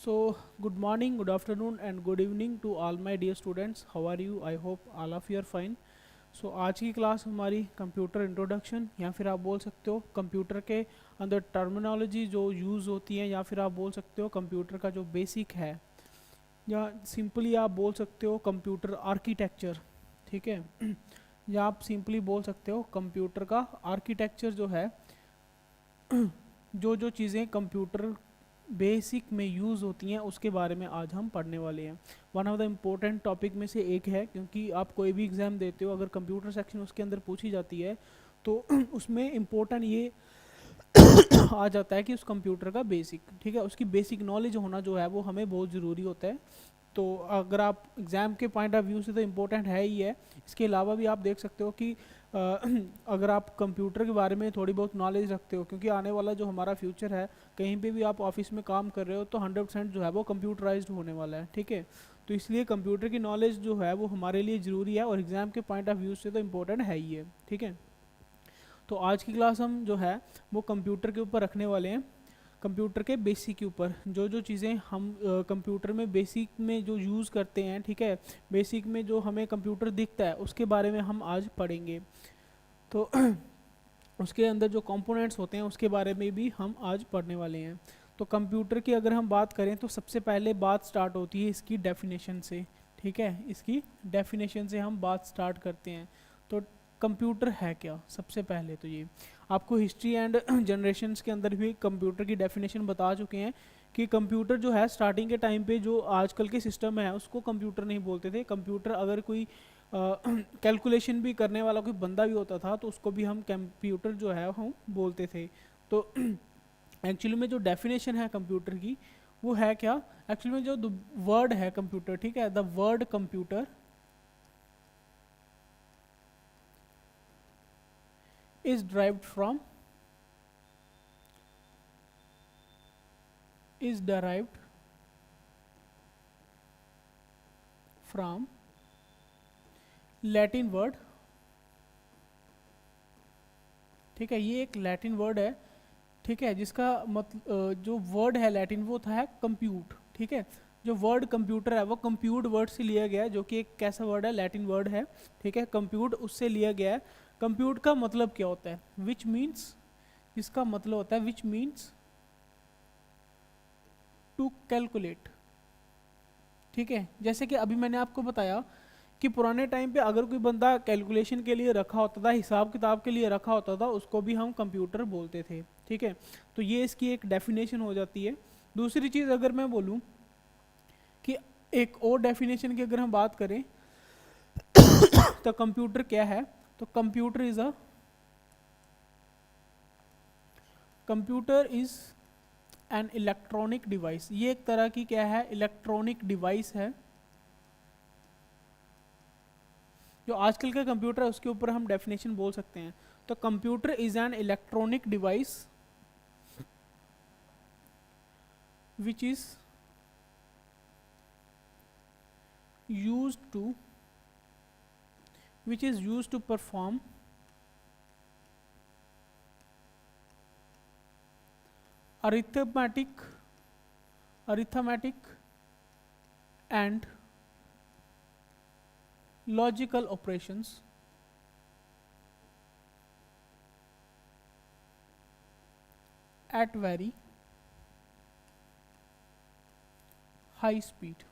So, good morning, good afternoon, and good evening to all my dear students. How are you? I hope all of you are fine. So, आज की class हमारी computer introduction या फिर आप बोल सकते हो कंप्यूटर के अंदर टर्मिनोलॉजी जो यूज़ होती है या फिर आप बोल सकते हो कंप्यूटर का जो बेसिक है या सिंपली आप बोल सकते हो कंप्यूटर आर्किटेक्चर, ठीक है। या आप सिंपली बोल सकते हो कंप्यूटर का आर्किटेक्चर जो है, जो चीज़ें कंप्यूटर बेसिक में यूज़ होती हैं उसके बारे में आज हम पढ़ने वाले हैं। One of the important topic में से एक है, क्योंकि आप कोई भी एग्ज़ाम देते हो अगर कंप्यूटर सेक्शन उसके अंदर पूछी जाती है तो उसमें इम्पोर्टेंट ये आ जाता है कि उस कंप्यूटर का बेसिक, ठीक है, उसकी बेसिक नॉलेज होना जो है वो हमें बहुत ज़रूरी होता है। तो अगर आप एग्ज़ाम के पॉइंट ऑफ व्यू से तो इम्पोर्टेंट है ही है। इसके अलावा भी आप देख सकते हो कि अगर आप कंप्यूटर के बारे में थोड़ी बहुत नॉलेज रखते हो, क्योंकि आने वाला जो हमारा फ्यूचर है, कहीं पे भी आप ऑफिस में काम कर रहे हो तो 100% जो है वो कंप्यूटराइज्ड होने वाला है, ठीक है। तो इसलिए कंप्यूटर की नॉलेज जो है वो हमारे लिए ज़रूरी है और एग्ज़ाम के पॉइंट ऑफ व्यू से तो इम्पोर्टेंट है ही है, ठीक है। तो आज की क्लास हम जो है वो कंप्यूटर के ऊपर रखने वाले हैं, कंप्यूटर के बेसिक के ऊपर। जो चीज़ें हम कंप्यूटर में बेसिक में जो यूज़ करते हैं, ठीक है, बेसिक में जो हमें कंप्यूटर दिखता है उसके बारे में हम आज पढ़ेंगे। तो उसके अंदर जो कंपोनेंट्स होते हैं उसके बारे में भी हम आज पढ़ने वाले हैं। तो कंप्यूटर की अगर हम बात करें तो सबसे पहले बात स्टार्ट होती है इसकी डेफिनेशन से, ठीक है। इसकी डेफिनेशन से हम बात स्टार्ट करते हैं। तो कंप्यूटर है क्या, सबसे पहले तो ये आपको हिस्ट्री एंड जनरेशन्स के अंदर भी कंप्यूटर की डेफिनेशन बता चुके हैं कि कंप्यूटर जो है स्टार्टिंग के टाइम पे जो आजकल के सिस्टम है उसको कंप्यूटर नहीं बोलते थे। कंप्यूटर अगर कोई कैलकुलेशन भी करने वाला कोई बंदा भी होता था तो उसको भी हम कंप्यूटर जो है हम बोलते थे। तो एक्चुअली में जो डेफिनेशन है कंप्यूटर की वो है क्या, एक्चुअली में जो वर्ड है कंप्यूटर, ठीक है, the word computer is derived from Latin word, ठीक है। ये एक लैटिन वर्ड है, ठीक है, जिसका मतलब जो वर्ड है लैटिन वो था है कंप्यूट, ठीक है। जो वर्ड कंप्यूटर है वो कंप्यूट वर्ड से लिया गया है, जो कि एक कैसा वर्ड है, लैटिन वर्ड है, ठीक है। कंप्यूट उससे लिया गया है। कंप्यूट का मतलब क्या होता है, विच मीन्स, इसका मतलब होता है विच मीन्स टू कैलकुलेट, ठीक है। जैसे कि अभी मैंने आपको बताया कि पुराने टाइम पे अगर कोई बंदा कैलकुलेशन के लिए रखा होता था, हिसाब किताब के लिए रखा होता था, उसको भी हम कंप्यूटर बोलते थे, ठीक है। तो ये इसकी एक डेफिनेशन हो जाती है। दूसरी चीज़ अगर मैं बोलूँ कि एक और डेफिनेशन की अगर हम बात करें तो कंप्यूटर क्या है, तो computer is an electronic device. ये एक तरह की क्या है, इलेक्ट्रॉनिक डिवाइस है। जो आजकल का कंप्यूटर है उसके ऊपर हम डेफिनेशन बोल सकते हैं। तो computer is an electronic device which is used to perform arithmetic and logical operations at very high speed,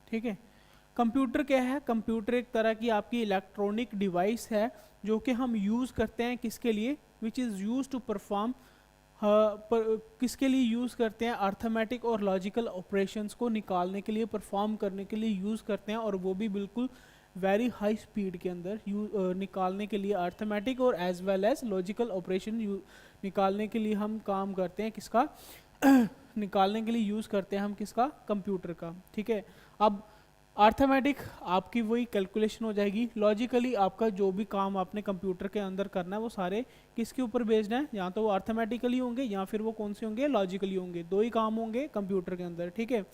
ठीक है। कंप्यूटर क्या है, कंप्यूटर एक तरह की आपकी इलेक्ट्रॉनिक डिवाइस है जो कि हम यूज़ करते हैं किसके लिए, which is use to perform, किसके लिए यूज़ करते हैं, अर्थमेटिक और लॉजिकल ऑपरेशंस को निकालने के लिए, परफॉर्म करने के लिए यूज़ करते हैं, और वो भी बिल्कुल वेरी हाई स्पीड के अंदर निकालने के लिए अर्थमेटिक और as well as logical operation निकालने के लिए हम काम करते हैं किसका निकालने के लिए यूज़ करते हैं हम किसका, कंप्यूटर का, ठीक है। अब अर्थमेटिक आपकी वही कैलकुलेशन हो जाएगी, लॉजिकली आपका जो भी काम आपने कंप्यूटर के अंदर करना है वो सारे किसके ऊपर बेस्ड हैं, या तो वो अर्थमेटिकली होंगे या फिर वो कौन से होंगे, लॉजिकली होंगे। दो ही काम होंगे कंप्यूटर के अंदर, ठीक है।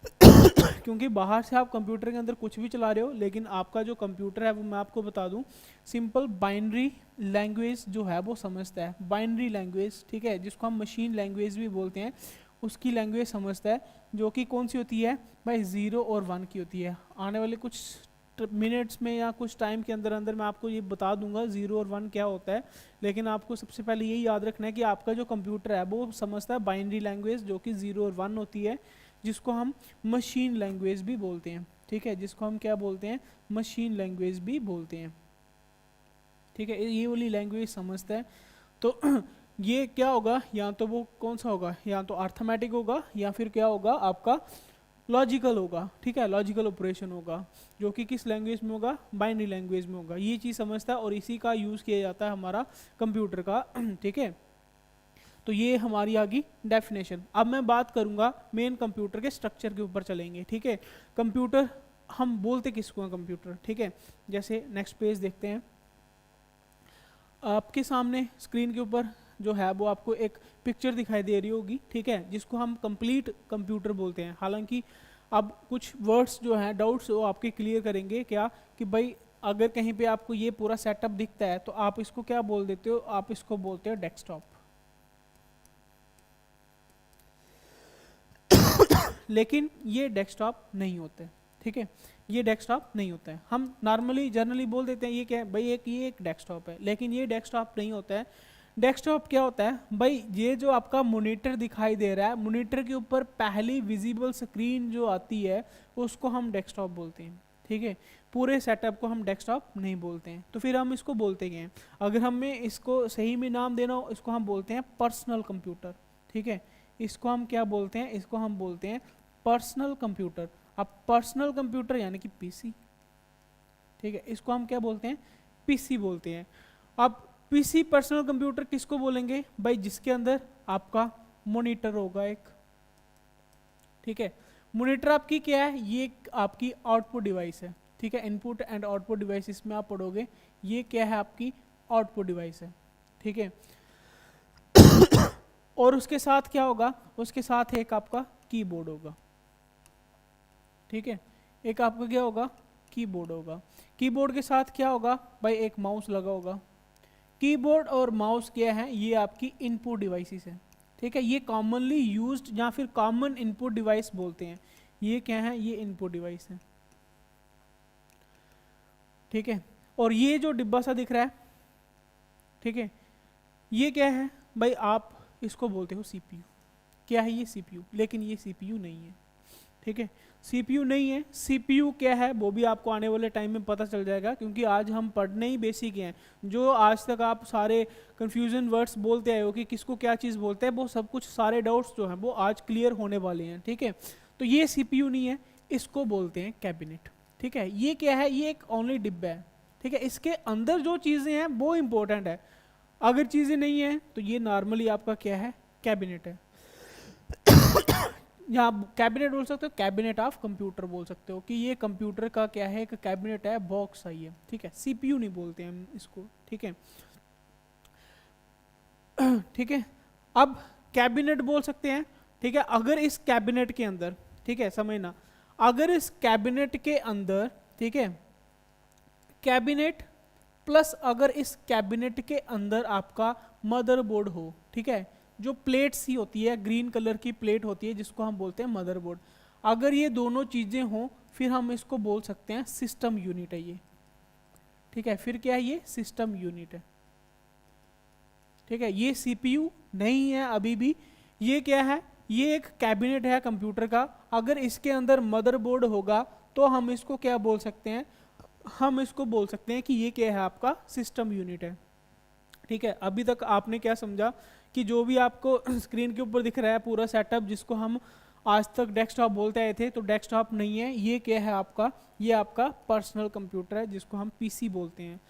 क्योंकि बाहर से आप कंप्यूटर के अंदर कुछ भी चला रहे हो, लेकिन आपका जो कंप्यूटर है वो मैं आपको बता दूं सिंपल बाइनरी लैंग्वेज जो है वो समझता है। बाइनरी लैंग्वेज, ठीक है, जिसको हम मशीन लैंग्वेज भी बोलते हैं, उसकी लैंग्वेज समझता है, जो कि कौन सी होती है भाई 0 और 1 की होती है। आने वाले कुछ मिनट्स में या कुछ टाइम के अंदर अंदर मैं आपको ये बता दूंगा 0 और 1 क्या होता है, लेकिन आपको सबसे पहले यही याद रखना है कि आपका जो कंप्यूटर है वो समझता है बाइनरी लैंग्वेज जो कि 0 और 1 होती है, जिसको हम मशीन लैंग्वेज भी बोलते हैं, ठीक है, जिसको हम क्या बोलते हैं, मशीन लैंग्वेज भी बोलते हैं, ठीक है, ये वाली लैंग्वेज समझता है। तो ये क्या होगा, या तो वो कौन सा होगा, या तो अर्थमेटिक होगा या फिर क्या होगा आपका लॉजिकल होगा, ठीक है, लॉजिकल ऑपरेशन होगा, जो कि किस लैंग्वेज में होगा, बाइनरी लैंग्वेज में होगा। ये चीज़ समझता है और इसी का यूज़ किया जाता है हमारा कंप्यूटर का, ठीक है। तो ये हमारी आ गई डेफिनेशन। अब मैं बात करूंगा मेन कंप्यूटर के स्ट्रक्चर के ऊपर चलेंगे, ठीक है। कंप्यूटर हम बोलते किसको हैं कंप्यूटर, ठीक है। जैसे नेक्स्ट पेज देखते हैं, आपके सामने स्क्रीन के ऊपर जो है वो आपको एक पिक्चर दिखाई दे रही होगी, ठीक है, जिसको हम कंप्लीट कंप्यूटर बोलते हैं। हालांकि अब कुछ वर्ड्स जो हैं डाउट्स वो आपके क्लियर करेंगे क्या कि भाई अगर कहीं पे आपको ये पूरा सेटअप दिखता है तो आप इसको क्या बोल देते हो, आप इसको बोलते हो डेस्कटॉप, लेकिन ये डेस्कटॉप नहीं होते, ठीक है, ये डेस्कटॉप नहीं होता है। हम नॉर्मली जनरली बोल देते हैं ये क्या है भाई, ये एक डेस्कटॉप है, लेकिन ये डेस्कटॉप नहीं होता है। डेस्कटॉप क्या होता है भाई, ये जो आपका मॉनिटर दिखाई दे रहा है, मॉनिटर के ऊपर पहली विजिबल स्क्रीन जो आती है उसको हम डेस्कटॉप बोलते हैं, ठीक है। पूरे सेटअप को हम डेस्कटॉप नहीं बोलते हैं। तो फिर हम इसको बोलते क्या हैं, अगर हमें इसको सही में नाम देना हो, इसको हम बोलते हैं पर्सनल कंप्यूटर, ठीक है। इसको हम क्या बोलते हैं, इसको हम बोलते हैं पर्सनल कंप्यूटर। अब पर्सनल कंप्यूटर यानी कि पीसी, ठीक है, इसको हम क्या बोलते हैं, पीसी बोलते हैं। अब पीसी पर्सनल कंप्यूटर किसको बोलेंगे भाई, जिसके अंदर आपका मॉनिटर होगा एक, ठीक है। मॉनिटर आपकी क्या है, ये आपकी आउटपुट डिवाइस है, ठीक है, इनपुट एंड आउटपुट डिवाइस इसमें आप पढ़ोगे, ये क्या है आपकी आउटपुट डिवाइस है, ठीक है। और उसके साथ क्या होगा, उसके साथ एक आपका कीबोर्ड होगा, ठीक है, एक आपका क्या होगा, कीबोर्ड होगा। कीबोर्ड के साथ क्या होगा भाई, एक माउस लगा होगा। कीबोर्ड और माउस क्या है, ये आपकी इनपुट डिवाइसेस है, ठीक है, ये कॉमनली यूज्ड या फिर कॉमन इनपुट डिवाइस बोलते हैं। ये क्या है, ये इनपुट डिवाइस है, ठीक है। और ये जो डिब्बा सा दिख रहा है, ठीक है, ये क्या है भाई, आप इसको बोलते हो सीपीयू। क्या है ये, सीपीयू, लेकिन ये सीपीयू नहीं है, ठीक है, सीपीयू नहीं है। सीपीयू क्या है वो भी आपको आने वाले टाइम में पता चल जाएगा, क्योंकि आज हम पढ़ने ही बेसिक हैं। जो आज तक आप सारे कंफ्यूजन वर्ड्स बोलते आए हो कि किसको क्या चीज़ बोलते हैं, वो सब कुछ सारे डाउट्स जो हैं वो आज क्लियर होने वाले हैं, ठीक है। तो ये सीपीयू नहीं है, इसको बोलते हैं कैबिनेट, ठीक है। ये क्या है, ये एक ओनली डिब्बा है, ठीक है, इसके अंदर जो चीज़ें हैं वो इंपॉर्टेंट है। अगर चीज़ें नहीं हैं तो ये नॉर्मली आपका क्या है, कैबिनेट है। यहाँ कैबिनेट बोल सकते हो, कैबिनेट ऑफ कंप्यूटर बोल सकते हो कि ये कंप्यूटर का क्या है, एक कैबिनेट है, बॉक्स है ये, ठीक है। सीपीयू नहीं बोलते हम इसको, ठीक है, ठीक है। अब कैबिनेट बोल सकते हैं, ठीक है, अगर इस कैबिनेट के अंदर, ठीक है, समझना, अगर इस कैबिनेट के अंदर, ठीक है, कैबिनेट प्लस अगर इस कैबिनेट के अंदर आपका मदरबोर्ड हो, ठीक है, जो प्लेट सी होती है, ग्रीन कलर की प्लेट होती है जिसको हम बोलते हैं मदरबोर्ड, अगर ये दोनों चीज़ें हों फिर हम इसको बोल सकते हैं सिस्टम यूनिट है ये, ठीक है। फिर क्या है, ये सिस्टम यूनिट है, ठीक है। ये सीपीयू नहीं है अभी भी, ये क्या है, ये एक कैबिनेट है कंप्यूटर का। अगर इसके अंदर मदरबोर्ड होगा तो हम इसको क्या बोल सकते हैं, हम इसको बोल सकते हैं कि ये क्या है, आपका सिस्टम यूनिट है, ठीक है। अभी तक आपने क्या समझा कि जो भी आपको स्क्रीन के ऊपर दिख रहा है पूरा सेटअप, जिसको हम आज तक डेस्कटॉप बोलते आए थे, तो डेस्कटॉप नहीं है, ये क्या है आपका, ये आपका पर्सनल कंप्यूटर है जिसको हम पीसी बोलते हैं,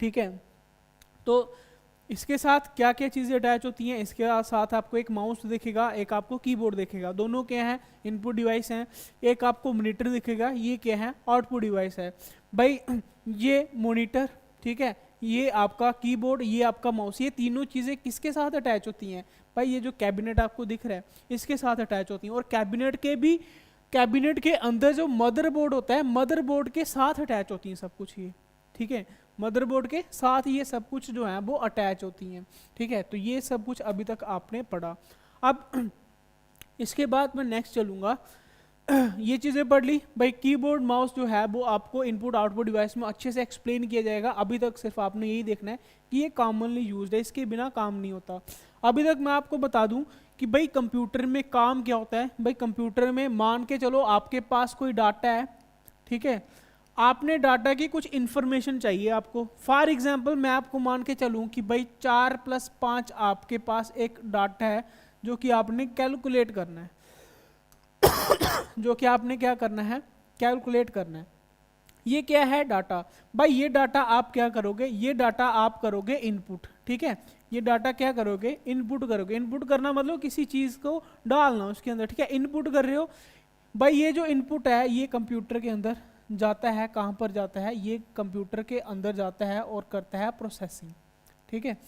ठीक है। तो इसके साथ क्या क्या चीज़ें अटैच होती हैं, इसके साथ आपको एक माउस दिखेगा, एक आपको कीबोर्ड दिखेगा, दोनों क्या है, इनपुट डिवाइस हैं। एक आपको मॉनिटर दिखेगा, ये क्या है, आउटपुट डिवाइस है। भाई ये मॉनिटर, ठीक है, ये आपका कीबोर्ड, ये आपका माउस, ये तीनों चीज़ें किसके साथ अटैच होती हैं भाई ये जो कैबिनेट आपको दिख रहा है इसके साथ अटैच होती हैं, और कैबिनेट के अंदर जो मदरबोर्ड होता है मदरबोर्ड के साथ अटैच होती हैं सब कुछ ये, ठीक है, मदरबोर्ड के साथ ये सब कुछ जो है वो अटैच होती हैं, ठीक है। तो ये सब कुछ अभी तक आपने पढ़ा। अब इसके बाद मैं नेक्स्ट चलूँगा, ये चीज़ें पढ़ ली भाई। कीबोर्ड माउस जो है वो आपको इनपुट आउटपुट डिवाइस में अच्छे से एक्सप्लेन किया जाएगा। अभी तक सिर्फ आपने यही देखना है कि ये कॉमनली यूज्ड है, इसके बिना काम नहीं होता। अभी तक मैं आपको बता दूं कि भाई कंप्यूटर में काम क्या होता है। भाई कंप्यूटर में मान के चलो आपके पास कोई डाटा है, ठीक है, आपने डाटा की कुछ इन्फॉर्मेशन चाहिए आपको। फॉर एग्जांपल मैं आपको मान के चलूं कि भाई 4+5 आपके पास एक डाटा है जो कि आपने कैलकुलेट करना है जो कि आपने क्या करना है, कैलकुलेट करना है। ये क्या है, डाटा। भाई ये डाटा आप क्या करोगे, ये डाटा आप करोगे इनपुट, ठीक है, ये डाटा क्या करोगे, इनपुट करोगे। इनपुट करना मतलब किसी चीज़ को डालना उसके अंदर, ठीक है, इनपुट कर रहे हो। भाई ये जो इनपुट है ये कंप्यूटर के अंदर जाता है, कहाँ पर जाता है, ये कंप्यूटर के अंदर जाता है और करता है प्रोसेसिंग, ठीक है।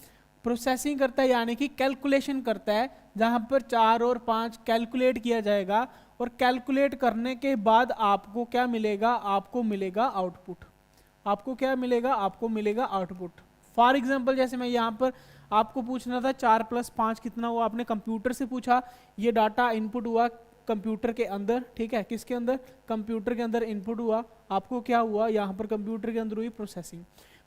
प्रोसेसिंग करता है यानी कि कैलकुलेशन करता है, जहाँ पर 4 और 5 कैलकुलेट किया जाएगा, और कैलकुलेट करने के बाद आपको क्या मिलेगा, आपको मिलेगा आउटपुट। आपको क्या मिलेगा, आपको मिलेगा आउटपुट। फॉर एग्जांपल जैसे मैं यहाँ पर आपको पूछना था 4+5 कितना हुआ, आपने कंप्यूटर से पूछा, ये डाटा इनपुट हुआ कंप्यूटर के अंदर, ठीक है, किसके अंदर, कंप्यूटर के अंदर इनपुट हुआ, आपको क्या हुआ, यहाँ पर कंप्यूटर के अंदर हुई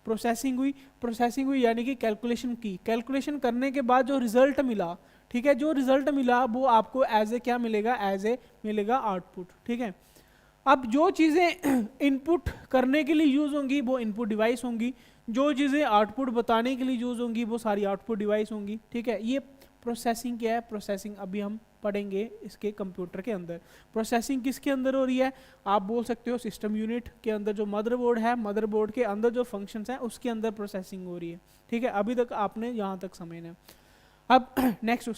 प्रोसेसिंग हुई यानी कि कैलकुलेशन की। कैलकुलेशन करने के बाद जो रिजल्ट मिला, ठीक है, जो रिजल्ट मिला वो आपको एज ए क्या मिलेगा, एज ए मिलेगा आउटपुट, ठीक है। अब जो चीज़ें इनपुट करने के लिए यूज़ होंगी वो इनपुट डिवाइस होंगी, जो चीज़ें आउटपुट बताने के लिए यूज़ होंगी वो सारी आउटपुट डिवाइस होंगी, ठीक है। ये प्रोसेसिंग क्या है, प्रोसेसिंग अभी हम पढ़ेंगे इसके कंप्यूटर के अंदर। प्रोसेसिंग किसके अंदर हो रही है, आप बोल सकते हो सिस्टम यूनिट के अंदर, जो मदरबोर्ड है, मदरबोर्ड के अंदर जो फंक्शंस हैं उसके अंदर प्रोसेसिंग हो रही है, ठीक है। अभी तक आपने यहाँ तक समझना है। अब नेक्स्ट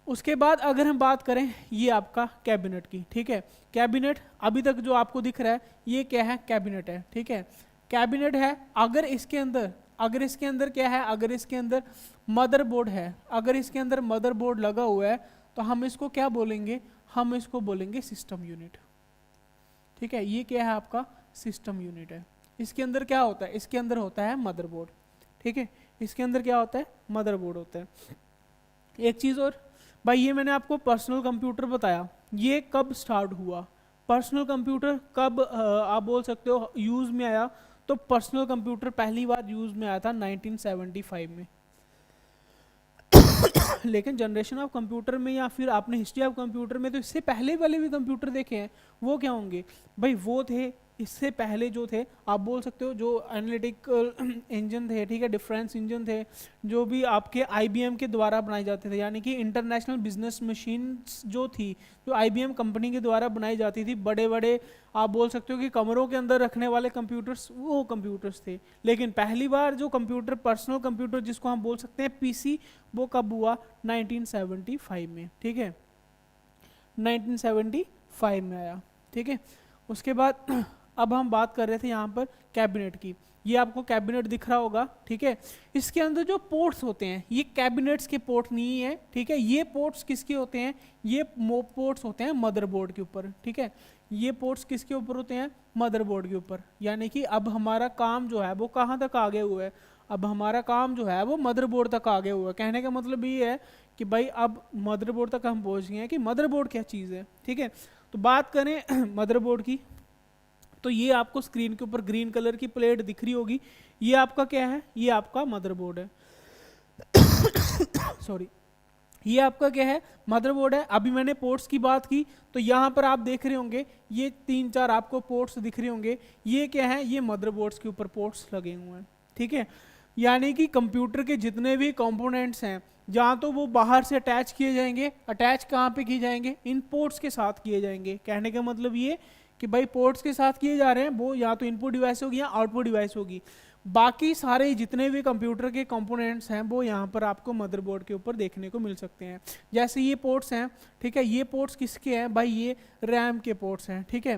उसके बाद अगर हम बात करें ये आपका कैबिनेट की, ठीक है, कैबिनेट अभी तक जो आपको दिख रहा है ये क्या है, कैबिनेट है, ठीक है, कैबिनेट है। अगर इसके अंदर क्या है, अगर इसके अंदर मदरबोर्ड है, अगर इसके अंदर मदरबोर्ड लगा हुआ है तो हम इसको क्या बोलेंगे, हम इसको बोलेंगे सिस्टम यूनिट, ठीक है। ये क्या है आपका सिस्टम यूनिट है। इसके अंदर क्या होता है, इसके अंदर होता है मदरबोर्ड, ठीक है, इसके अंदर क्या होता है, मदरबोर्ड होता है। एक चीज़ और भाई, ये मैंने आपको पर्सनल कंप्यूटर बताया, ये कब स्टार्ट हुआ, पर्सनल कंप्यूटर कब आप बोल सकते हो यूज़ में आया। तो पर्सनल कंप्यूटर पहली बार यूज़ में आया था 1975 में लेकिन जनरेशन ऑफ कंप्यूटर में या फिर आपने हिस्ट्री ऑफ कंप्यूटर में तो इससे पहले वाले भी कंप्यूटर देखे हैं, वो क्या होंगे भाई, वो थे इससे पहले जो थे, आप बोल सकते हो जो एनालिटिकल इंजन थे, ठीक है, डिफरेंस इंजन थे, जो भी आपके IBM के द्वारा बनाए जाते थे, यानी कि इंटरनेशनल बिजनेस मशीन्स जो थी, जो IBM कंपनी के द्वारा बनाई जाती थी, बड़े बड़े आप बोल सकते हो कि कमरों के अंदर रखने वाले कंप्यूटर्स, वो कंप्यूटर्स थे। लेकिन पहली बार जो कंप्यूटर, पर्सनल कंप्यूटर जिसको हम बोल सकते हैं PC, वो कब हुआ, 1975 में, ठीक है, 1975 में आया, ठीक है। उसके बाद अब हम बात कर रहे थे यहाँ पर कैबिनेट की। ये आपको कैबिनेट दिख रहा होगा, ठीक है। इसके अंदर जो पोर्ट्स होते हैं ये कैबिनेट्स के पोर्ट नहीं है, ठीक है। ये पोर्ट्स किसके होते हैं, ये पोर्ट्स होते हैं मदरबोर्ड के ऊपर, ठीक है। ये पोर्ट्स किसके ऊपर होते हैं, मदरबोर्ड के ऊपर। यानी कि अब हमारा काम जो है वो कहाँ तक आगे हुआ है, अब हमारा काम जो है वो मदरबोर्ड तक आगे हुआ है। कहने का मतलब ये है कि भाई अब मदरबोर्ड तक हम पहुँच गए हैं कि मदरबोर्ड क्या चीज़ है, ठीक है। तो बात करें मदरबोर्ड की, तो ये आपको स्क्रीन के ऊपर ग्रीन कलर की प्लेट दिख रही होगी, ये आपका क्या है, ये आपका मदरबोर्ड है सॉरी, ये आपका क्या है, मदरबोर्ड है। अभी मैंने पोर्ट्स की बात की तो यहाँ पर आप देख रहे होंगे ये 3-4 आपको पोर्ट्स दिख रहे होंगे, ये क्या है, ये मदरबोर्ड्स के ऊपर पोर्ट्स लगे हुए हैं, ठीक है। यानी कि कंप्यूटर के जितने भी कंपोनेंट्स हैं, जहाँ तो वो बाहर से अटैच किए जाएंगे, अटैच कहाँ पे किए जाएंगे, इन पोर्ट्स के साथ किए जाएंगे। कहने का मतलब ये कि भाई पोर्ट्स के साथ किए जा रहे हैं, वो या तो इनपुट डिवाइस होगी या आउटपुट डिवाइस होगी। बाकी सारे जितने भी कंप्यूटर के कंपोनेंट्स हैं वो यहाँ पर आपको मदरबोर्ड के ऊपर देखने को मिल सकते हैं। जैसे ये पोर्ट्स हैं, ठीक है, ये पोर्ट्स किसके हैं भाई, ये रैम के पोर्ट्स हैं, ठीक है।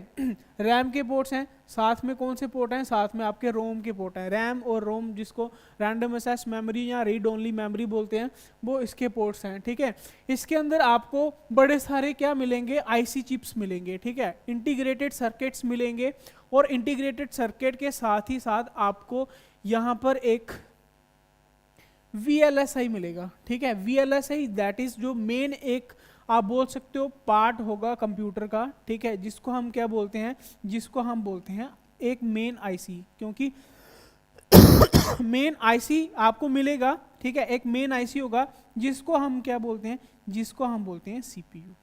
रैम के पोर्ट्स हैं, साथ में कौन से पोर्ट हैं, साथ में आपके रोम के पोर्ट हैं। रैम और रोम, जिसको रैंडम एक्सेस मेमोरी या रीड ओनली मेमोरी बोलते हैं, वो इसके पोर्ट्स हैं, ठीक है। इसके अंदर आपको बड़े सारे क्या मिलेंगे, आईसी चिप्स मिलेंगे, ठीक है, इंटीग्रेटेड सर्किट्स मिलेंगे। और इंटीग्रेटेड सर्किट के साथ ही साथ आपको यहाँ पर एक VLSI मिलेगा, ठीक है। VLSI दैट इज जो मेन एक आप बोल सकते हो पार्ट होगा कंप्यूटर का, ठीक है, जिसको हम क्या बोलते हैं, जिसको हम बोलते हैं एक मेन आईसी, क्योंकि मेन आईसी आपको मिलेगा, ठीक है, एक मेन आईसी होगा जिसको हम क्या बोलते हैं, जिसको हम बोलते हैं CPU,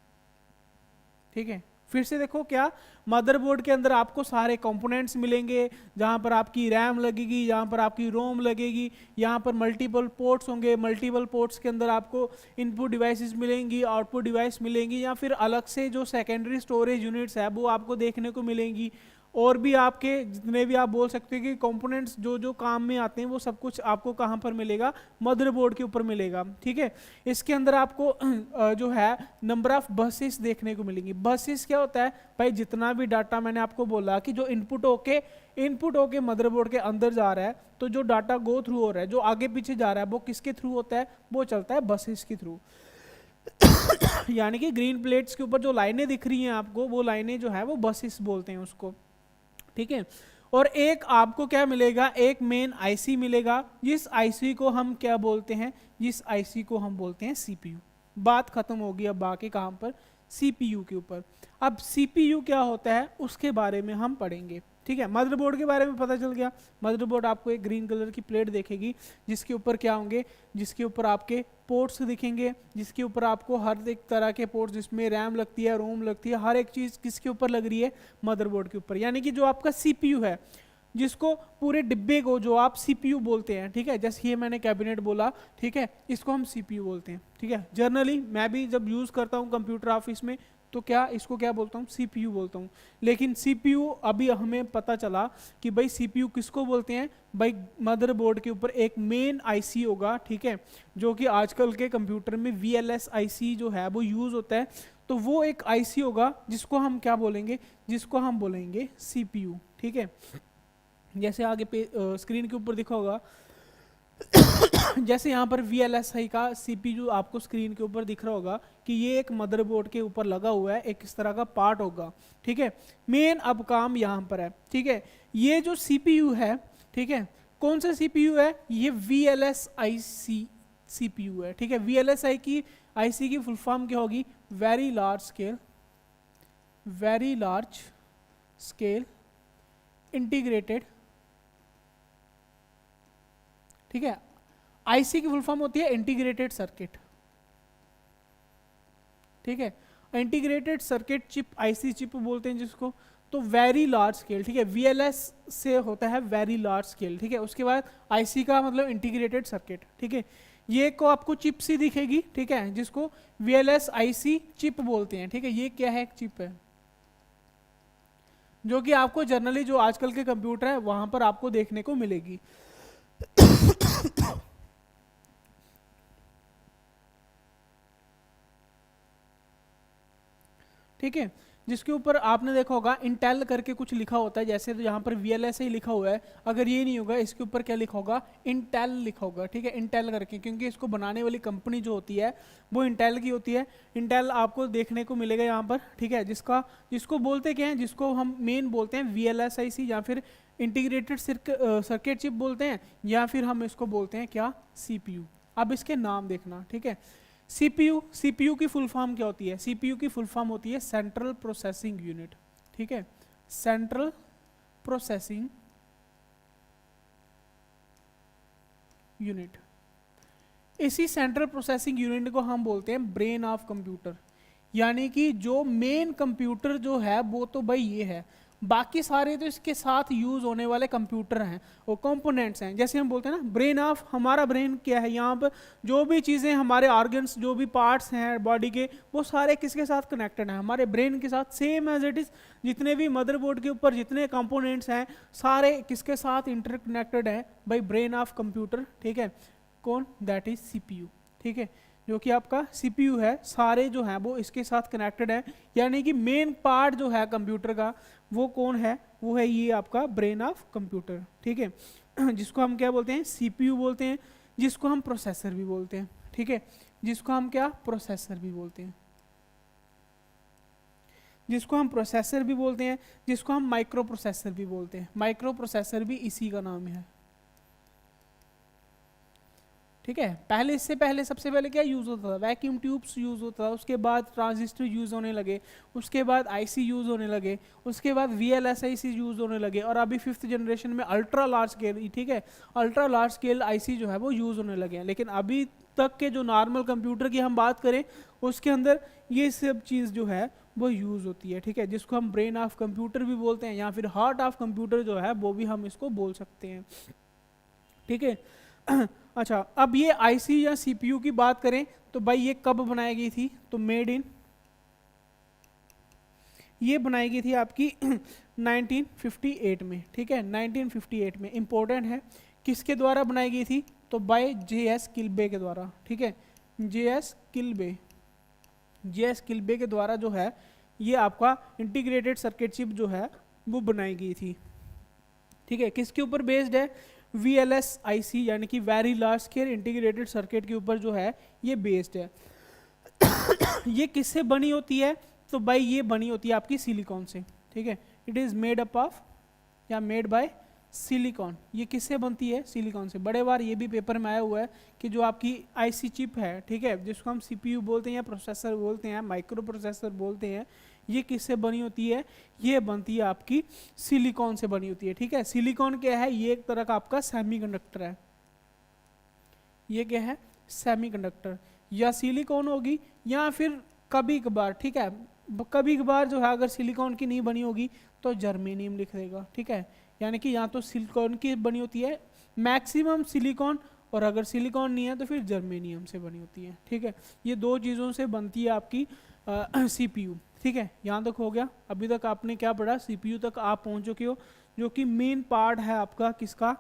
ठीक है। फिर से देखो क्या, मदरबोर्ड के अंदर आपको सारे कंपोनेंट्स मिलेंगे, जहाँ पर आपकी रैम लगेगी, जहाँ पर आपकी रोम लगेगी, यहाँ पर मल्टीपल पोर्ट्स होंगे, मल्टीपल पोर्ट्स के अंदर आपको इनपुट डिवाइसेस मिलेंगी, आउटपुट डिवाइस मिलेंगी, या फिर अलग से जो सेकेंडरी स्टोरेज यूनिट्स है वो आपको देखने को मिलेंगी। और भी आपके जितने भी आप बोल सकते हैं कि कंपोनेंट्स जो जो काम में आते हैं वो सब कुछ आपको कहाँ पर मिलेगा, मदरबोर्ड के ऊपर मिलेगा, ठीक है। इसके अंदर आपको जो है नंबर ऑफ बसेस देखने को मिलेंगी। बसेस क्या होता है भाई, जितना भी डाटा मैंने आपको बोला कि जो इनपुट होके मदरबोर्ड के अंदर जा रहा है, तो जो डाटा गो थ्रू हो रहा है, जो आगे पीछे जा रहा है, वो किसके थ्रू होता है, वो चलता है बसेस के थ्रू। यानी कि ग्रीन प्लेट्स के ऊपर जो लाइनें दिख रही हैं आपको, वो लाइनें जो है वो बसेस बोलते हैं उसको, ठीक है। और एक आपको क्या मिलेगा, एक मेन आईसी मिलेगा, जिस आईसी को हम क्या बोलते हैं, जिस आईसी को हम बोलते हैं सीपीयू। बात खत्म होगी अब बाकी काम पर, सीपीयू के ऊपर। अब सीपीयू क्या होता है उसके बारे में हम पढ़ेंगे, ठीक है। मदरबोर्ड के बारे में पता चल गया। मदरबोर्ड आपको एक ग्रीन कलर की प्लेट देखेगी, जिसके ऊपर क्या होंगे, जिसके ऊपर आपके पोर्ट्स दिखेंगे, जिसके ऊपर आपको हर एक तरह के पोर्ट्स, जिसमें रैम लगती है, रोम लगती है, हर एक चीज़ किसके ऊपर लग रही है, मदरबोर्ड के ऊपर। यानी कि जो आपका सीपीयू है, जिसको पूरे डिब्बे को जो आप सीपीयू बोलते हैं, ठीक है, जैसे ये मैंने कैबिनेट बोला, ठीक है, इसको हम सीपीयू बोलते हैं, ठीक है। जनरली मैं भी जब यूज़ करता हूँ कंप्यूटर ऑफिस में, तो क्या इसको क्या बोलता हूँ, सीपीयू बोलता हूँ। लेकिन सीपीयू अभी हमें पता चला कि भाई सीपीयू किसको बोलते हैं, भाई मदरबोर्ड के ऊपर एक मेन आईसी होगा, ठीक है, जो कि आजकल के कंप्यूटर में VLSI जो है वो यूज़ होता है। तो वो एक आईसी होगा जिसको हम क्या बोलेंगे, जिसको हम बोलेंगे सीपीयू, ठीक है। जैसे आगे पे स्क्रीन के ऊपर दिखा होगा, जैसे यहाँ पर VLSI का CPU आपको स्क्रीन के ऊपर दिख रहा होगा कि ये एक मदरबोर्ड के ऊपर लगा हुआ है, एक इस तरह का पार्ट होगा, ठीक है। मेन अब काम यहाँ पर है, ठीक है। ये जो CPU है, ठीक है, कौन सा CPU है, ये VLSI CPU है, ठीक है। VLSI की IC की फुल फॉर्म क्या होगी, वेरी लार्ज स्केल इंटीग्रेटेड, ठीक है। आईसी की फुल फॉर्म होती है इंटीग्रेटेड सर्किट, ठीक है। Integrated circuit chip, IC chip बोलते हैं जिसको। तो वेरी लार्ज स्केल, ठीक है, VLS से होता है वेरी लार्ज स्केल, ठीक है। उसके बाद आईसी का मतलब इंटीग्रेटेड सर्किट, ठीक है। ये को आपको चिप सी दिखेगी, ठीक है, जिसको VLSIC चिप बोलते हैं, ठीक है। ये क्या है, एक चिप है जो कि आपको जनरली जो आजकल के कंप्यूटर है वहां पर आपको देखने को मिलेगी। ठीक है, जिसके ऊपर आपने देखा होगा इंटेल करके कुछ लिखा होता है, जैसे तो यहाँ पर VLSI लिखा हुआ है, अगर ये नहीं होगा इसके ऊपर क्या लिखा होगा, इंटेल लिखा होगा, ठीक है, इंटेल करके, क्योंकि इसको बनाने वाली कंपनी जो होती है वो इंटेल की होती है। इंटेल आपको देखने को मिलेगा यहाँ पर, ठीक है, जिसको बोलते क्या है, जिसको हम मेन बोलते हैं VLSIC या फिर इंटीग्रेटेड सर्किट चिप बोलते हैं, या फिर हम इसको बोलते हैं क्या, CPU। अब इसके नाम देखना, ठीक है। सीपीयू की फुल फॉर्म क्या होती है, सीपीयू की फुल फॉर्म होती है सेंट्रल प्रोसेसिंग यूनिट, ठीक है, सेंट्रल प्रोसेसिंग यूनिट। इसी सेंट्रल प्रोसेसिंग यूनिट को हम बोलते हैं ब्रेन ऑफ कंप्यूटर। यानी कि जो मेन कंप्यूटर जो है वो तो भाई ये है, बाकी सारे तो इसके साथ यूज होने वाले कंप्यूटर हैं, वो कंपोनेंट्स हैं। जैसे हम बोलते हैं ना ब्रेन ऑफ, हमारा ब्रेन क्या है, यहाँ पर जो भी चीज़ें हमारे ऑर्गन्स, जो भी पार्ट्स हैं बॉडी के, वो सारे किसके साथ कनेक्टेड हैं, हमारे ब्रेन के साथ, सेम एज इट इज़। जितने भी मदरबोर्ड के ऊपर जितने कंपोनेंट्स हैं सारे किसके साथ इंटरकनेक्टेड हैं बाई ब्रेन ऑफ कंप्यूटर, ठीक है। कौन? दैट इज CPU, ठीक है, जो कि आपका CPU है, सारे जो हैं वो इसके साथ कनेक्टेड है। यानी कि मेन पार्ट जो है कंप्यूटर का वो कौन है, वो है ये आपका ब्रेन ऑफ कंप्यूटर, ठीक है। जिसको हम क्या बोलते हैं, CPU बोलते हैं, जिसको हम प्रोसेसर भी बोलते हैं, ठीक है, जिसको हम क्या, प्रोसेसर भी बोलते हैं, जिसको हम प्रोसेसर भी बोलते हैं, जिसको हम माइक्रो प्रोसेसर भी बोलते हैं। माइक्रो प्रोसेसर भी इसी का नाम है, ठीक है। पहले, इससे पहले सबसे पहले क्या यूज़ होता था, वैक्यूम ट्यूब्स यूज़ होता था, उसके बाद ट्रांजिस्टर यूज़ होने लगे, उसके बाद IC यूज़ होने लगे, उसके बाद VLSI यूज़ होने लगे, और अभी 5th जनरेशन में अल्ट्रा लार्ज स्केल, ठीक है, अल्ट्रा लार्ज स्केल IC जो है वो यूज़ होने लगे हैं। लेकिन अभी तक के जो नॉर्मल कंप्यूटर की हम बात करें उसके अंदर ये सब चीज़ जो है वो यूज़ होती है, ठीक है, जिसको हम ब्रेन ऑफ कंप्यूटर भी बोलते हैं, या फिर हार्ट ऑफ कंप्यूटर जो है वो भी हम इसको बोल सकते हैं, ठीक है। अच्छा, अब ये IC या CPU की बात करें तो भाई ये कब बनाई गई थी, तो मेड इन, ये बनाई गई थी आपकी 1958 में, ठीक है, 1958 में। इंपॉर्टेंट है, किसके द्वारा बनाई गई थी, तो बाय JS किल्बे के द्वारा, ठीक है, JS किल्बे के द्वारा जो है ये आपका इंटीग्रेटेड सर्किट चिप जो है वो बनाई गई थी, ठीक है। किसके ऊपर बेस्ड है, VLSIC यानी कि very large scale integrated circuit के ऊपर जो है ये बेस्ड है। ये किससे बनी होती है, तो भाई ये बनी होती है आपकी सिलिकॉन से, ठीक है। It is made up of या मेड बाय सिलिकॉन। ये किससे बनती है, सिलिकॉन से। बड़े बार ये भी पेपर में आया हुआ है कि जो आपकी IC चिप है, ठीक है, जिसको हम CPU बोलते हैं या प्रोसेसर बोलते हैं, माइक्रो प्रोसेसर बोलते हैं, ये किससे बनी होती है, ये बनती है आपकी सिलिकॉन से बनी होती है, ठीक है। सिलिकॉन क्या है, ये एक तरह का आपका सेमीकंडक्टर है, ये क्या है, सेमीकंडक्टर। या सिलिकॉन होगी या फिर कभी कभार, ठीक है, कभी कभार जो है अगर सिलिकॉन की नहीं बनी होगी तो जर्मेनियम लिख देगा, ठीक है। यानी कि यहाँ तो सिलिकॉन की बनी होती है, मैक्सिमम सिलिकॉन, और अगर सिलिकॉन नहीं है तो फिर जर्मेनियम से बनी होती है, ठीक है। ये दो चीज़ों से बनती है आपकी CPU, ठीक है। यहाँ तक हो गया। अभी तक आपने क्या पढ़ा, CPU तक आप पहुँच चुके हो, जो कि मेन पार्ट है आपका किसका,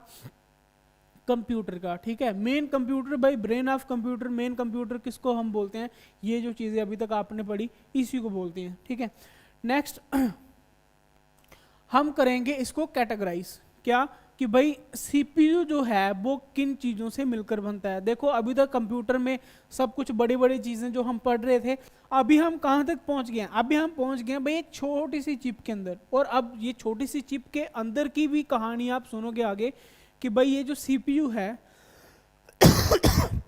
कंप्यूटर का, ठीक है। Main computer by brain of computer, main computer किसको हम बोलते हैं, ये जो चीज़ें अभी तक आपने पढ़ी इसी को बोलते हैं, ठीक है। नेक्स्ट हम करेंगे इसको कैटेगराइज, क्या कि भाई CPU जो है वो किन चीज़ों से मिलकर बनता है। देखो अभी तक कंप्यूटर में सब कुछ बड़ी बड़ी चीज़ें जो हम पढ़ रहे थे, अभी हम कहाँ तक पहुँच गए हैं, अभी हम पहुँच गए हैं भाई एक छोटी सी चिप के अंदर। और अब ये छोटी सी चिप के अंदर की भी कहानी आप सुनोगे आगे कि भाई ये जो CPU है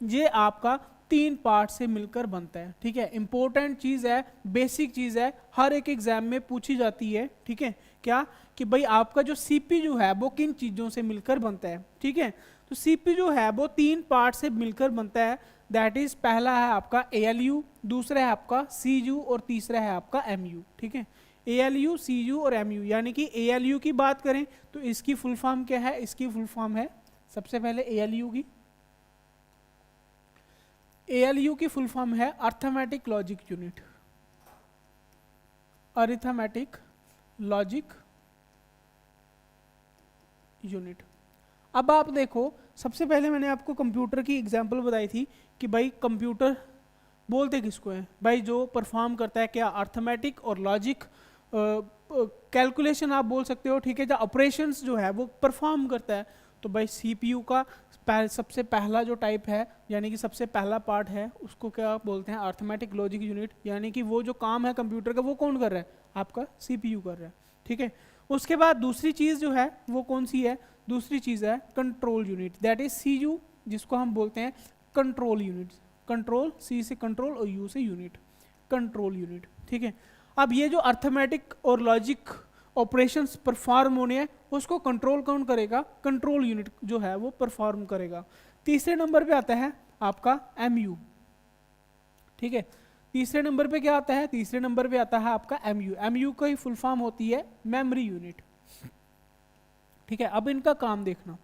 ये आपका 3 पार्ट से मिलकर बनता है, ठीक है। इंपॉर्टेंट चीज़ है, बेसिक चीज़ है, हर एक एग्जाम में पूछी जाती है, ठीक है। क्या कि भाई आपका जो CPU है वो किन चीज़ों से मिलकर बनता है, ठीक है। तो CPU जो है वो 3 पार्ट से मिलकर बनता है, दैट इज पहला है आपका ALU, दूसरा है आपका CU और तीसरा है आपका MU, ठीक है। ALU, CU और MU। यानी कि ALU की बात करें तो इसकी फुल फॉर्म क्या है, इसकी फुल फॉर्म है सबसे पहले ALU की फुल फॉर्म है arithmetic logic unit, arithmetic logic unit. अब आप देखो, सबसे पहले मैंने आपको कंप्यूटर की एग्जांपल बताई थी कि भाई कंप्यूटर बोलते किसको है, भाई जो परफॉर्म करता है क्या, अर्थमेटिक और लॉजिक कैलकुलेशन आप बोल सकते हो, ठीक है, जो ऑपरेशंस जो है वो परफॉर्म करता है। तो भाई CPU का सबसे पहला जो टाइप है, यानी कि सबसे पहला पार्ट है, उसको क्या बोलते हैं, अर्थमेटिक लॉजिक यूनिट। यानी कि वो जो काम है कंप्यूटर का वो कौन कर रहा है, आपका CPU कर रहा है, ठीक है। उसके बाद दूसरी चीज़ जो है वो कौन सी है, दूसरी चीज़ है control unit, that is CU, जिसको हम बोलते हैं कंट्रोल यूनिट। कंट्रोल, C से कंट्रोल और U से यूनिट, कंट्रोल यूनिट, ठीक है। अब ये जो अर्थमेटिक और लॉजिक ऑपरेशंस परफॉर्म होने हैं उसको कंट्रोल कौन करेगा, कंट्रोल यूनिट जो है वो परफॉर्म करेगा। तीसरे नंबर पे आता है आपका MU, ठीक है। तीसरे नंबर पे क्या आता है, तीसरे नंबर पे आता है आपका एमयू। एमयू का ही फुल फॉर्म होती है मेमोरी यूनिट। ठीक है, अब इनका काम देखना।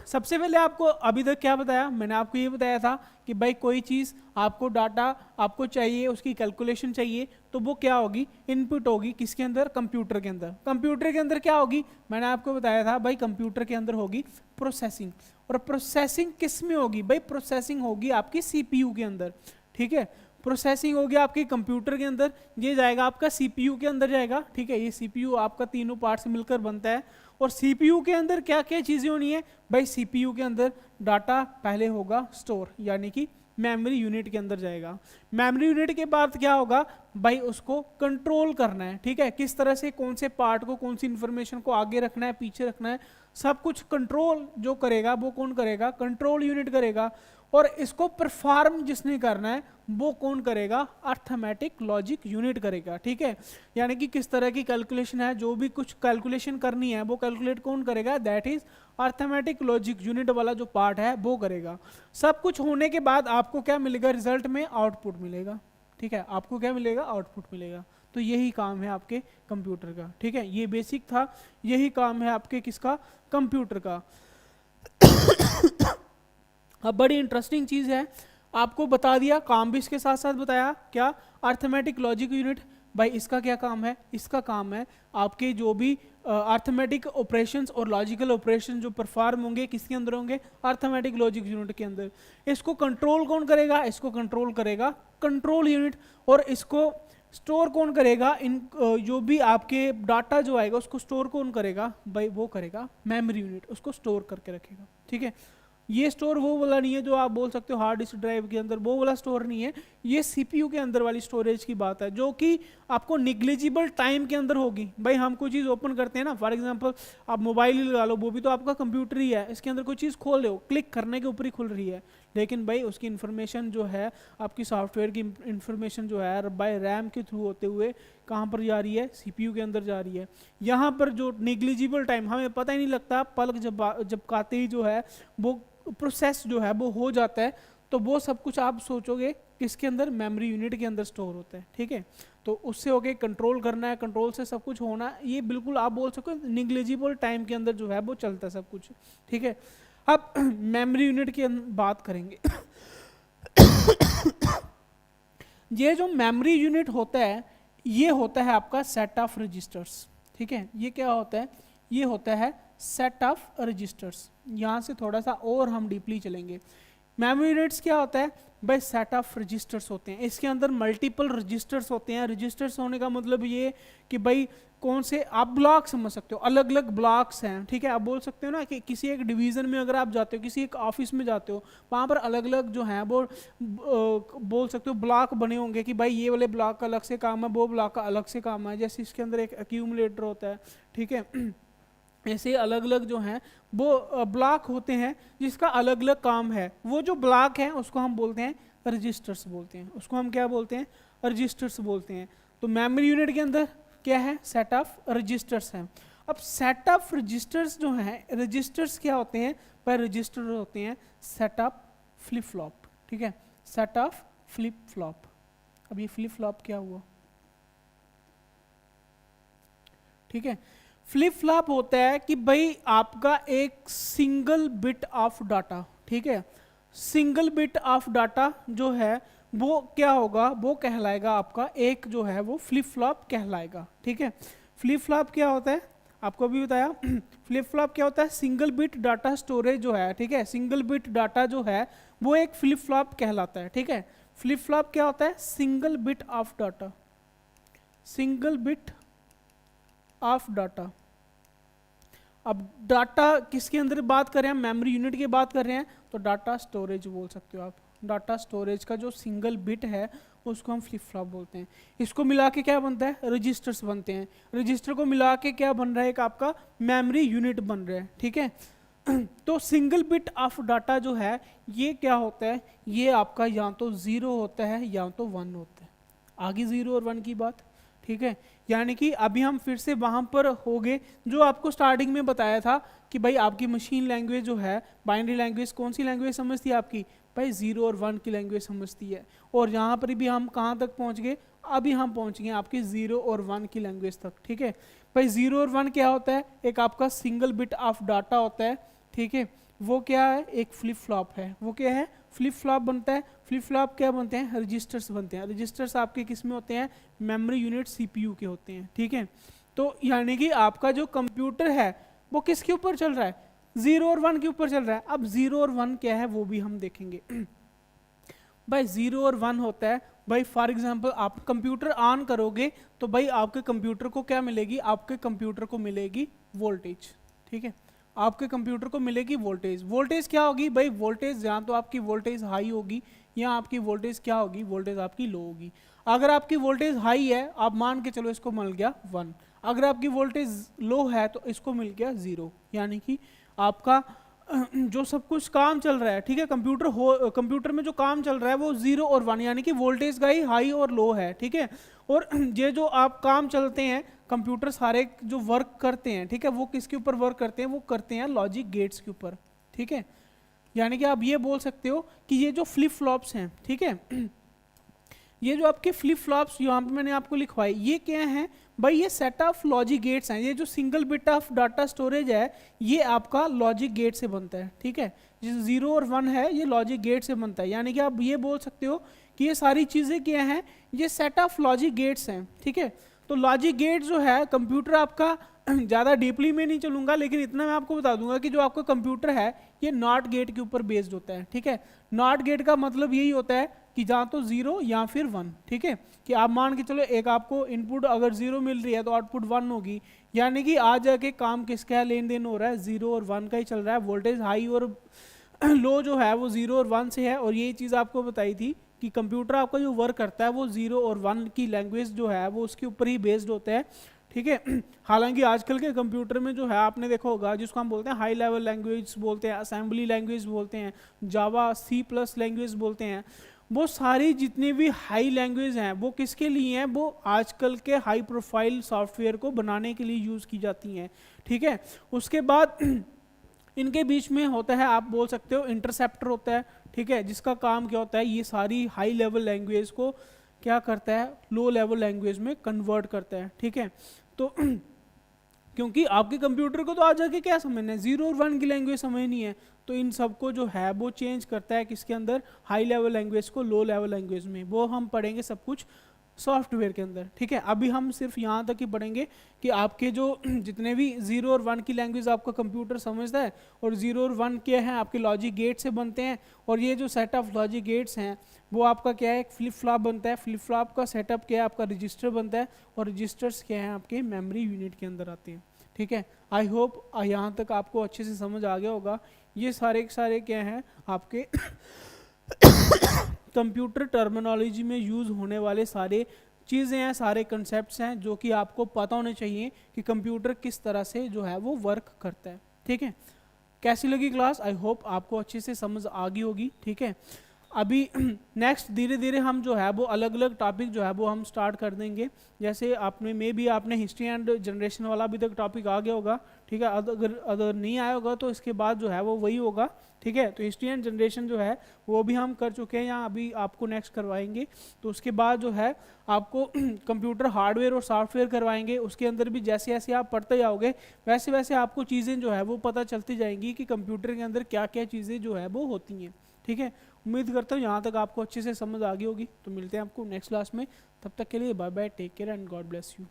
सबसे पहले आपको अभी तक क्या बताया, मैंने आपको ये बताया था कि भाई कोई चीज़ आपको डाटा आपको चाहिए, उसकी कैलकुलेशन चाहिए, तो वो क्या होगी, इनपुट होगी किसके अंदर, कंप्यूटर के अंदर। कंप्यूटर के अंदर क्या होगी, मैंने आपको बताया था भाई कंप्यूटर के अंदर होगी प्रोसेसिंग। और प्रोसेसिंग किस में होगी भाई, प्रोसेसिंग होगी आपकी सीपीयू के अंदर। ठीक है, प्रोसेसिंग होगी आपके कंप्यूटर के अंदर, ये जाएगा आपका सीपीयू के अंदर जाएगा। ठीक है, ये सीपीयू आपका तीनों पार्ट से मिलकर बनता है। और सीपीयू के अंदर क्या क्या चीज़ें होनी है भाई, सीपीयू के अंदर डाटा पहले होगा स्टोर, यानी कि मेमोरी यूनिट के अंदर जाएगा। मेमोरी यूनिट के बाद क्या होगा भाई, उसको कंट्रोल करना है। ठीक है, किस तरह से कौन से पार्ट को, कौन सी इंफॉर्मेशन को आगे रखना है, पीछे रखना है, सब कुछ कंट्रोल जो करेगा वो कौन करेगा, कंट्रोल यूनिट करेगा। और इसको परफॉर्म जिसने करना है वो कौन करेगा, अर्थमेटिक लॉजिक यूनिट करेगा। ठीक है, यानी कि किस तरह की कैलकुलेशन है, जो भी कुछ कैलकुलेशन करनी है वो कैलकुलेट कौन करेगा, that is arithmetic logic unit वाला जो पार्ट है वो करेगा। सब कुछ होने के बाद आपको क्या मिलेगा, रिजल्ट में आउटपुट मिलेगा। ठीक है, आपको क्या मिलेगा, आउटपुट मिलेगा। तो यही काम है आपके कंप्यूटर का। ठीक है, ये बेसिक था, यही काम है आपके किसका, कंप्यूटर का। अब बड़ी इंटरेस्टिंग चीज़ है, आपको बता दिया, काम भी इसके साथ साथ बताया, क्या, अर्थमेटिक लॉजिक यूनिट। भाई इसका क्या काम है, इसका काम है आपके जो भी अर्थमेटिक ऑपरेशंस और लॉजिकल ऑपरेशन जो परफॉर्म होंगे किसके अंदर होंगे, अर्थमेटिक लॉजिक यूनिट के अंदर। इसको कंट्रोल कौन करेगा, इसको कंट्रोल करेगा कंट्रोल यूनिट। और इसको स्टोर कौन करेगा, इन जो भी आपके डाटा जो आएगा उसको स्टोर कौन करेगा भाई, वो करेगा मेमोरी यूनिट, उसको स्टोर करके रखेगा। ठीक है, ये स्टोर वो वाला नहीं है जो आप बोल सकते हो हार्ड डिस्क ड्राइव के अंदर, वो वाला स्टोर नहीं है, ये सीपीयू के अंदर वाली स्टोरेज की बात है, जो कि आपको निग्लिजिबल टाइम के अंदर होगी। भाई हम कोई चीज़ ओपन करते हैं ना, फॉर एग्जांपल आप मोबाइल ही लगा लो, वो भी तो आपका कंप्यूटर ही है, इसके अंदर कोई चीज़ खोल रहे हो, क्लिक करने के ऊपर ही खुल रही है, लेकिन भाई उसकी इन्फॉर्मेशन जो है, आपकी सॉफ्टवेयर की इन्फॉर्मेशन जो है बाय रैम के थ्रू होते हुए कहाँ पर जा रही है, सीपीयू के अंदर जा रही है। यहाँ पर जो निग्लिजिबल टाइम हमें पता ही नहीं लगता, पलक जब काते ही जो है वो प्रोसेस जो है वो हो जाता है, तो वो सब कुछ आप सोचोगे किसके अंदर, मेमोरी यूनिट के अंदर स्टोर होता है। ठीक है, तो उससे होके कंट्रोल करना है, कंट्रोल से सब कुछ होना, ये बिल्कुल आप बोल सको निग्लिजिबल टाइम के अंदर जो है वो चलता है सब कुछ। ठीक है, अब मेमोरी यूनिट की बात करेंगे। ये जो मेमोरी यूनिट होता है, ये होता है आपका सेट ऑफ रजिस्टर्स। ठीक है, ये क्या होता है, ये होता है सेट ऑफ रजिस्टर्स। यहाँ से थोड़ा सा और हम डीपली चलेंगे। मेमोरी यूनिट्स क्या होता है भाई, सेट ऑफ रजिस्टर्स होते हैं, इसके अंदर मल्टीपल रजिस्टर्स होते हैं। रजिस्टर्स होने का मतलब ये कि भाई कौन से, आप ब्लॉक समझ सकते हो, अलग अलग ब्लॉक्स हैं। ठीक है, आप बोल सकते हो ना कि किसी एक डिवीज़न में अगर आप जाते हो, किसी एक ऑफिस में जाते हो, वहाँ पर अलग अलग जो हैं वो बोल सकते हो ब्लॉक बने होंगे कि भाई ये वाले ब्लॉक का अलग से काम है, वो ब्लॉक का अलग से काम है। जैसे इसके अंदर एक एक्यूमुलेटर होता है। ठीक है, ऐसे अलग अलग जो हैं वो ब्लॉक होते हैं जिसका अलग अलग काम है। वो जो ब्लॉक हैं उसको हम बोलते हैं रजिस्टर्स बोलते हैं, उसको हम क्या बोलते हैं, रजिस्टर्स बोलते हैं। तो मेमोरी यूनिट के अंदर क्या है, सेट ऑफ रजिस्टर्स हैं। अब सेट ऑफ रजिस्टर्स जो हैं, रजिस्टर्स क्या होते हैं, पर रजिस्टर होते हैं सेट ऑफ फ्लिप फ्लॉप। ठीक है, सेट ऑफ फ्लिप फ्लॉप। अब ये फ्लिप फ्लॉप क्या हुआ, ठीक है, फ्लिप फ्लॉप होता है कि भाई आपका एक सिंगल बिट ऑफ डाटा, ठीक है, सिंगल बिट ऑफ डाटा जो है वो क्या होगा, वो कहलाएगा आपका एक जो है वो फ्लिप फ्लॉप कहलाएगा। ठीक है, फ्लिप फ्लॉप क्या होता है, आपको अभी बताया। फ्लिप फ्लॉप क्या होता है, सिंगल बिट डाटा स्टोरेज जो है, ठीक है, सिंगल बिट डाटा जो है वो एक फ्लिप फ्लॉप कहलाता है। ठीक है, फ्लिप फ्लॉप क्या होता है, single bit of data, single bit of data. अब डाटा किसके अंदर बात कर रहे हैं, मेमोरी यूनिट की बात कर रहे हैं, तो डाटा स्टोरेज बोल सकते हो आप। डाटा स्टोरेज का जो सिंगल बिट है उसको हम फ्लिप फ्लॉप बोलते हैं। इसको मिला के क्या बनता है, रजिस्टर्स बनते हैं। रजिस्टर को मिला के क्या बन रहा है, एक आपका मेमोरी यूनिट बन रहा है। ठीक है, तो सिंगल बिट ऑफ डाटा जो है ये क्या होता है, ये आपका या तो 0 होता है या तो 1 होता है। आगे 0 और 1 की बात। ठीक है। यानी कि अभी हम फिर से वहाँ पर हो गए जो आपको स्टार्टिंग में बताया था कि भाई आपकी मशीन लैंग्वेज जो है, बाइनरी लैंग्वेज कौन सी लैंग्वेज समझती है आपकी, भाई 0 और 1 की लैंग्वेज समझती है। और यहाँ पर भी हम कहाँ तक पहुँच गए, अभी हम पहुँच गए आपकी 0 और 1 की लैंग्वेज तक, ठीक है। भाई 0 और 1 क्या होता है, एक आपका सिंगल बिट ऑफ डाटा होता है, ठीक है। वो क्या है, एक फ्लिप फ्लॉप है। वो क्या है, फ्लिप फ्लॉप बनता है। फ्लिप फ्लॉप क्या बनते हैं, रजिस्टर्स बनते हैं। रजिस्टर्स आपके किस में होते हैं, मेमोरी यूनिट सीपीयू के होते हैं, ठीक है। तो यानी कि आपका जो कंप्यूटर है वो किसके ऊपर चल रहा है, 0 और 1 के ऊपर चल रहा है। अब 0 और 1 क्या है वो भी हम देखेंगे। भाई 0 और 1 होता है, भाई फॉर एग्जांपल आप कंप्यूटर ऑन करोगे तो भाई आपके कंप्यूटर को क्या मिलेगी, आपके कंप्यूटर को मिलेगी वोल्टेज, ठीक है। आपके कंप्यूटर को मिलेगी वोल्टेज। वोल्टेज क्या होगी भाई, वोल्टेज या तो आपकी वोल्टेज हाई होगी या आपकी वोल्टेज क्या होगी, वोल्टेज आपकी लो होगी। अगर आपकी वोल्टेज हाई है, आप मान के चलो इसको मिल गया 1। अगर आपकी वोल्टेज लो है तो इसको मिल गया 0। यानी कि आपका जो सब कुछ काम चल रहा है, ठीक है, कंप्यूटर में जो काम चल रहा है वो 0 और 1 यानी कि वोल्टेज का ही हाई और लो है, ठीक है। और ये जो आप काम चलते हैं कंप्यूटर सारे जो वर्क करते हैं, ठीक है, वो किसके ऊपर वर्क करते हैं, वो करते हैं लॉजिक गेट्स के ऊपर, ठीक है। यानी कि आप ये बोल सकते हो कि ये जो फ्लिप फ्लॉप्स हैं, ठीक है, ये जो आपके फ्लिप फ्लॉप्स यहाँ पे मैंने आपको लिखवाए ये क्या हैं भाई, ये सेट ऑफ लॉजिक गेट्स हैं। ये जो single bit of data storage है ये आपका लॉजिक गेट से बनता है, ठीक है। जिस 0 और 1 है ये लॉजिक गेट से बनता है। यानी कि आप ये बोल सकते हो कि ये सारी चीज़ें क्या हैं, ये सेट ऑफ लॉजिक गेट्स हैं, ठीक है। तो लॉजिक गेट जो है कंप्यूटर आपका, ज़्यादा डीपली में नहीं चलूंगा लेकिन इतना मैं आपको बता दूंगा कि जो आपका कंप्यूटर है ये नॉट गेट के ऊपर बेस्ड होता है, ठीक है। नॉट गेट का मतलब यही होता है कि जहाँ तो 0 या फिर 1, ठीक है। कि आप मान के चलो एक आपको इनपुट अगर 0 मिल रही है तो आउटपुट 1 होगी। यानी कि आज जाके काम किसका लेन देन हो रहा है, 0 और 1 का ही चल रहा है। वोल्टेज हाई और लो जो है वो 0 और 1 से है। और यही चीज़ आपको बताई थी कि कंप्यूटर आपका जो वर्क करता है वो 0 और 1 की लैंग्वेज जो है वो उसके ऊपर ही बेस्ड होता है, ठीक है। हालांकि आजकल के कंप्यूटर में जो है आपने देखा होगा जिसको हम बोलते हैं हाई लेवल लैंग्वेज बोलते हैं, असेंबली लैंग्वेज बोलते हैं, जावा C+ लैंग्वेज बोलते हैं, वो सारी जितनी भी हाई लैंग्वेज हैं वो किसके लिए हैं, वो आजकल के हाई प्रोफाइल सॉफ्टवेयर को बनाने के लिए यूज़ की जाती हैं, ठीक है। उसके बाद इनके बीच में होता है, आप बोल सकते हो इंटरसेप्टर होता है, ठीक है, जिसका काम क्या होता है, ये सारी हाई लेवल लैंग्वेज को क्या करता है, लो लेवल लैंग्वेज में कन्वर्ट करता है, ठीक है। तो क्योंकि आपके कंप्यूटर को तो आज जाके क्या समझना है, 0 और 1 की लैंग्वेज समझनी है, तो इन सबको जो है वो चेंज करता है किसके अंदर, हाई लेवल लैंग्वेज को लो लेवल लैंग्वेज में। वो हम पढ़ेंगे सब कुछ सॉफ्टवेयर के अंदर, ठीक है। अभी हम सिर्फ यहाँ तक ही पढ़ेंगे कि आपके जो जितने भी 0 और 1 की लैंग्वेज आपका कंप्यूटर समझता है, और 0 और 1 क्या है आपके लॉजिक गेट से बनते हैं। और ये जो सेट ऑफ लॉजिक गेट्स हैं वो आपका क्या है, एक फ्लिप फ्लॉप बनता है। फ्लिप फ्लॉप का सेटअप क्या है, आपका रजिस्टर बनता है, और रजिस्टर्स क्या है आपके मेमोरी यूनिट के अंदर आते हैं, ठीक है। आई होप यहाँ तक आपको अच्छे से समझ आ गया होगा। ये सारे के सारे क्या हैं आपके कंप्यूटर टर्मिनोलॉजी में यूज़ होने वाले सारे चीज़ें हैं, सारे कंसेप्ट्स हैं जो कि आपको पता होने चाहिए कि कंप्यूटर किस तरह से जो है वो वर्क करता है, ठीक है। कैसी लगी क्लास, आई होप आपको अच्छे से समझ आ गई होगी, ठीक है। अभी नेक्स्ट धीरे धीरे हम जो है वो अलग अलग टॉपिक जो है वो हम स्टार्ट कर देंगे। जैसे आपने आपने हिस्ट्री एंड जनरेशन वाला अभी तक टॉपिक आ गया होगा, ठीक है। अगर नहीं आया होगा तो इसके बाद जो है वो वही होगा, ठीक है। तो हिस्ट्री एंड जनरेशन जो है वो भी हम कर चुके हैं, या अभी आपको नेक्स्ट करवाएंगे। तो उसके बाद जो है आपको कंप्यूटर हार्डवेयर और सॉफ्टवेयर करवाएंगे। उसके अंदर भी जैसे जैसे आप पढ़ते जाओगे वैसे वैसे आपको चीज़ें जो है वो पता चलती जाएंगी कि कंप्यूटर के अंदर क्या क्या चीज़ें जो है वो होती हैं, ठीक है। उम्मीद करता हूँ यहाँ तक आपको अच्छे से समझ आ गई होगी। तो मिलते हैं आपको नेक्स्ट क्लास में, तब तक के लिए bye bye, take care and God bless you.